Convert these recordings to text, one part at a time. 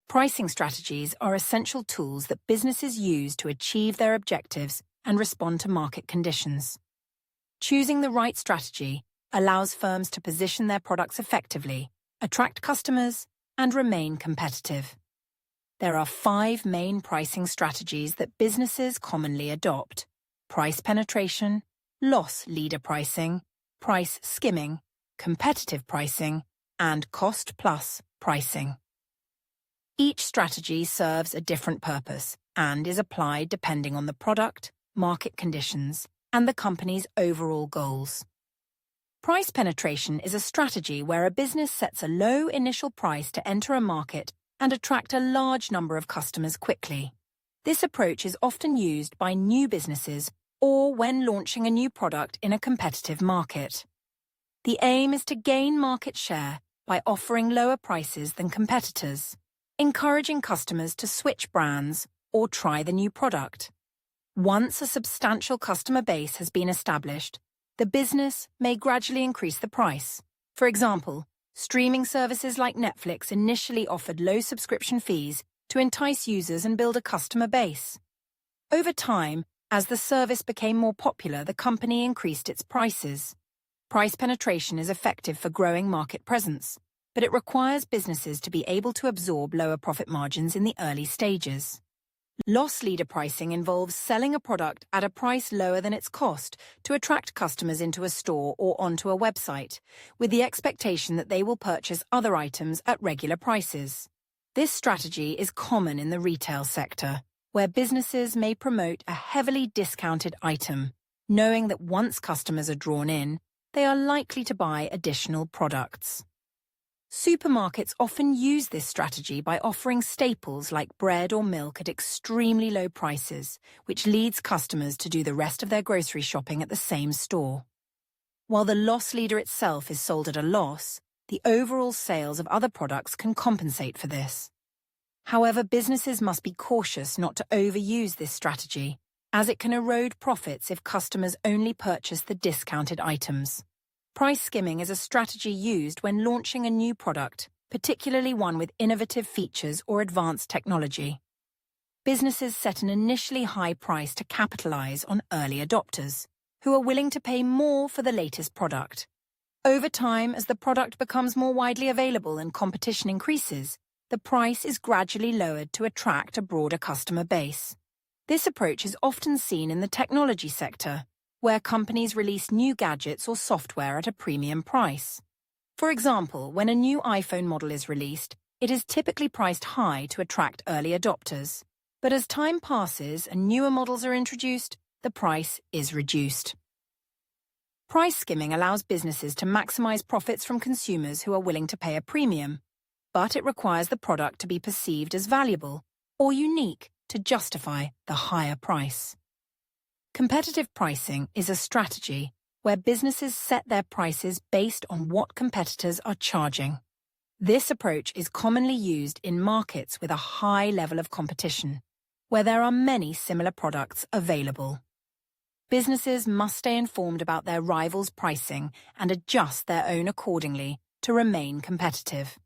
Pricing strategies are essential tools that businesses use to achieve their objectives and respond to market conditions. Choosing the right strategy allows firms to position their products effectively, attract customers, and remain competitive. There are 5 main pricing strategies that businesses commonly adopt: price penetration, loss leader pricing, price skimming, competitive pricing, and cost-plus pricing. Each strategy serves a different purpose and is applied depending on the product, market conditions, and the company's overall goals. Price penetration is a strategy where a business sets a low initial price to enter a market and attract a large number of customers quickly. This approach is often used by new businesses or when launching a new product in a competitive market. The aim is to gain market share by offering lower prices than competitors, encouraging customers to switch brands or try the new product. Once a substantial customer base has been established, the business may gradually increase the price. For example, streaming services like Netflix initially offered low subscription fees to entice users and build a customer base. Over time, as the service became more popular, the company increased its prices. Price penetration is effective for growing market presence, but it requires businesses to be able to absorb lower profit margins in the early stages. Loss leader pricing involves selling a product at a price lower than its cost to attract customers into a store or onto a website, with the expectation that they will purchase other items at regular prices. This strategy is common in the retail sector, where businesses may promote a heavily discounted item, knowing that once customers are drawn in, they are likely to buy additional products. Supermarkets often use this strategy by offering staples like bread or milk at extremely low prices, which leads customers to do the rest of their grocery shopping at the same store. While the loss leader itself is sold at a loss, the overall sales of other products can compensate for this. However, businesses must be cautious not to overuse this strategy, as it can erode profits if customers only purchase the discounted items. Price skimming is a strategy used when launching a new product, particularly one with innovative features or advanced technology. Businesses set an initially high price to capitalize on early adopters, who are willing to pay more for the latest product. Over time, as the product becomes more widely available and competition increases, the price is gradually lowered to attract a broader customer base. This approach is often seen in the technology sector, where companies release new gadgets or software at a premium price. For example, when a new iPhone model is released, it is typically priced high to attract early adopters. But as time passes and newer models are introduced, the price is reduced. Price skimming allows businesses to maximize profits from consumers who are willing to pay a premium, but it requires the product to be perceived as valuable or unique to justify the higher price. Competitive pricing is a strategy where businesses set their prices based on what competitors are charging. This approach is commonly used in markets with a high level of competition, where there are many similar products available. Businesses must stay informed about their rivals' pricing and adjust their own accordingly to remain competitive.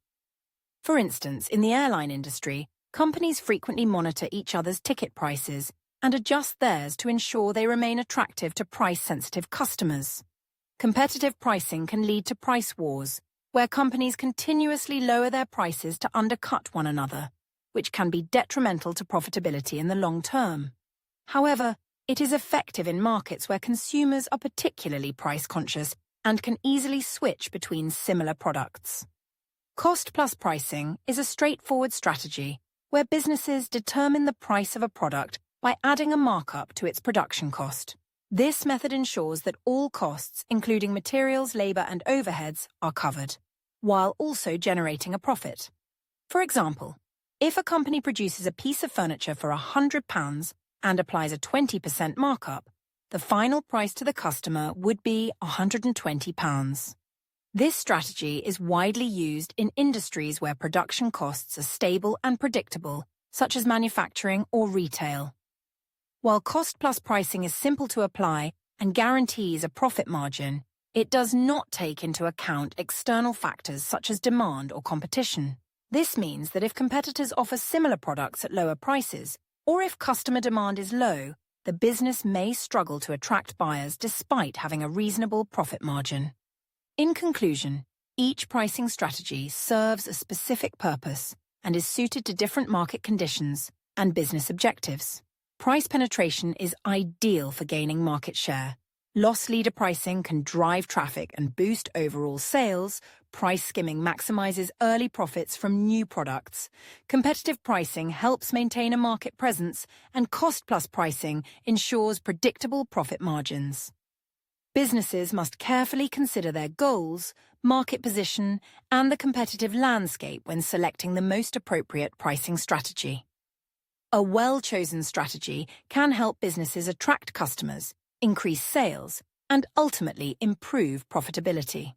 For instance, in the airline industry, companies frequently monitor each other's ticket prices and adjust theirs to ensure they remain attractive to price-sensitive customers. Competitive pricing can lead to price wars, where companies continuously lower their prices to undercut one another, which can be detrimental to profitability in the long term. However, it is effective in markets where consumers are particularly price-conscious and can easily switch between similar products. Cost-plus pricing is a straightforward strategy where businesses determine the price of a product by adding a markup to its production cost. This method ensures that all costs, including materials, labor, and overheads, are covered, while also generating a profit. For example, if a company produces a piece of furniture for £100 and applies a 20% markup, the final price to the customer would be £120. This strategy is widely used in industries where production costs are stable and predictable, such as manufacturing or retail. While cost-plus pricing is simple to apply and guarantees a profit margin, it does not take into account external factors such as demand or competition. This means that if competitors offer similar products at lower prices, or if customer demand is low, the business may struggle to attract buyers despite having a reasonable profit margin. In conclusion, each pricing strategy serves a specific purpose and is suited to different market conditions and business objectives. Price penetration is ideal for gaining market share. Loss leader pricing can drive traffic and boost overall sales. Price skimming maximizes early profits from new products. Competitive pricing helps maintain a market presence, and cost-plus pricing ensures predictable profit margins. Businesses must carefully consider their goals, market position, and the competitive landscape when selecting the most appropriate pricing strategy. A well-chosen strategy can help businesses attract customers, increase sales, and ultimately improve profitability.